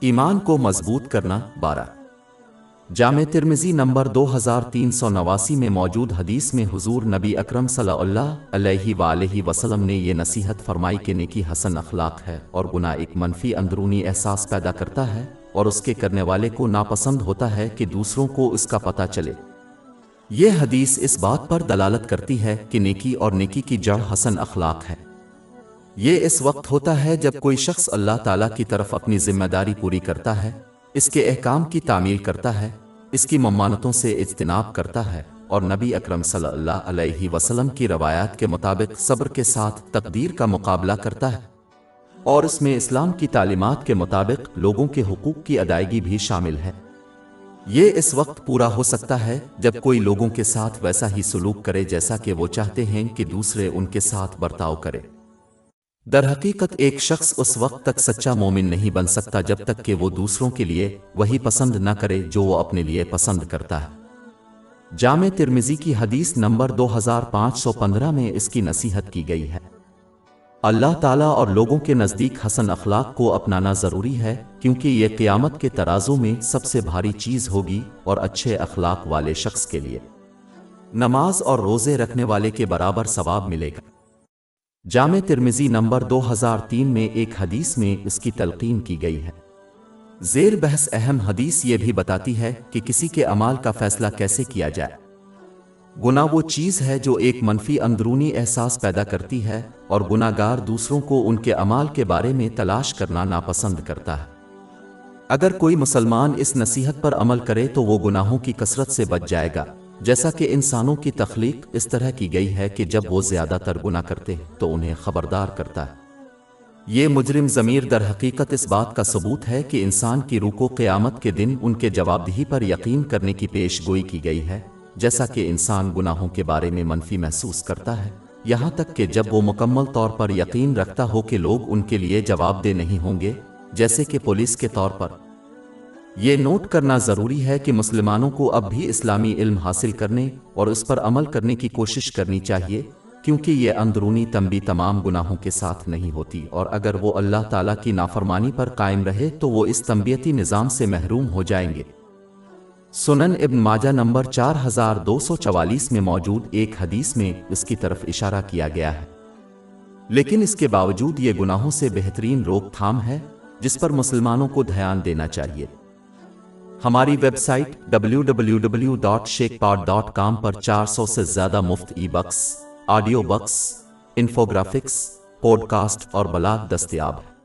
ایمان کو مضبوط کرنا 12 جامع ترمذی نمبر 2389 میں موجود حدیث میں حضور نبی اکرم صلی اللہ علیہ وآلہ وسلم نے یہ نصیحت فرمائی کہ نیکی حسن اخلاق ہے اور گناہ ایک منفی اندرونی احساس پیدا کرتا ہے اور اس کے کرنے والے کو ناپسند ہوتا ہے کہ دوسروں کو اس کا پتہ چلے۔ یہ حدیث اس بات پر دلالت کرتی ہے کہ نیکی اور نیکی کی جڑ حسن اخلاق ہے۔ یہ اس وقت ہوتا ہے جب کوئی شخص اللہ تعالیٰ کی طرف اپنی ذمہ داری پوری کرتا ہے، اس کے احکام کی تعمیل کرتا ہے، اس کی ممانعتوں سے اجتناب کرتا ہے اور نبی اکرم صلی اللہ علیہ وسلم کی روایات کے مطابق صبر کے ساتھ تقدیر کا مقابلہ کرتا ہے، اور اس میں اسلام کی تعلیمات کے مطابق لوگوں کے حقوق کی ادائیگی بھی شامل ہے۔ یہ اس وقت پورا ہو سکتا ہے جب کوئی لوگوں کے ساتھ ویسا ہی سلوک کرے جیسا کہ وہ چاہتے ہیں کہ دوسرے ان کے ساتھ برتاؤ کرے۔ در حقیقت ایک شخص اس وقت تک سچا مومن نہیں بن سکتا جب تک کہ وہ دوسروں کے لیے وہی پسند نہ کرے جو وہ اپنے لیے پسند کرتا ہے۔ جامع ترمذی کی حدیث نمبر 2515 میں اس کی نصیحت کی گئی ہے۔ اللہ تعالیٰ اور لوگوں کے نزدیک حسن اخلاق کو اپنانا ضروری ہے، کیونکہ یہ قیامت کے ترازو میں سب سے بھاری چیز ہوگی اور اچھے اخلاق والے شخص کے لیے نماز اور روزے رکھنے والے کے برابر ثواب ملے گا۔ جامع ترمذی نمبر 2003 میں ایک حدیث میں اس کی تلقین کی گئی ہے۔ زیر بحث اہم حدیث یہ بھی بتاتی ہے کہ کسی کے اعمال کا فیصلہ کیسے کیا جائے۔ گناہ وہ چیز ہے جو ایک منفی اندرونی احساس پیدا کرتی ہے، اور گناہ گار دوسروں کو ان کے اعمال کے بارے میں تلاش کرنا ناپسند کرتا ہے۔ اگر کوئی مسلمان اس نصیحت پر عمل کرے تو وہ گناہوں کی کثرت سے بچ جائے گا، جیسا کہ انسانوں کی تخلیق اس طرح کی گئی ہے کہ جب وہ زیادہ تر گناہ کرتے ہیں تو انہیں خبردار کرتا ہے۔ یہ مجرم ضمیر در حقیقت اس بات کا ثبوت ہے کہ انسان کی روح کو قیامت کے دن ان کے جواب دہی پر یقین کرنے کی پیش گوئی کی گئی ہے، جیسا کہ انسان گناہوں کے بارے میں منفی محسوس کرتا ہے، یہاں تک کہ جب وہ مکمل طور پر یقین رکھتا ہو کہ لوگ ان کے لیے جواب دہ نہیں ہوں گے، جیسے کہ پولیس کے طور پر۔ یہ نوٹ کرنا ضروری ہے کہ مسلمانوں کو اب بھی اسلامی علم حاصل کرنے اور اس پر عمل کرنے کی کوشش کرنی چاہیے، کیونکہ یہ اندرونی تنبیہ تمام گناہوں کے ساتھ نہیں ہوتی، اور اگر وہ اللہ تعالیٰ کی نافرمانی پر قائم رہے تو وہ اس تنبیتی نظام سے محروم ہو جائیں گے۔ سنن ابن ماجہ نمبر 4244 میں موجود ایک حدیث میں اس کی طرف اشارہ کیا گیا ہے، لیکن اس کے باوجود یہ گناہوں سے بہترین روک تھام ہے جس پر مسلمانوں کو دھیان دینا چاہیے۔ ہماری ویب سائٹ www.sheikhpod.com پر 400 سے زیادہ مفت e books, audio books, infographics, podcast اور بلاگ دستیاب ہے۔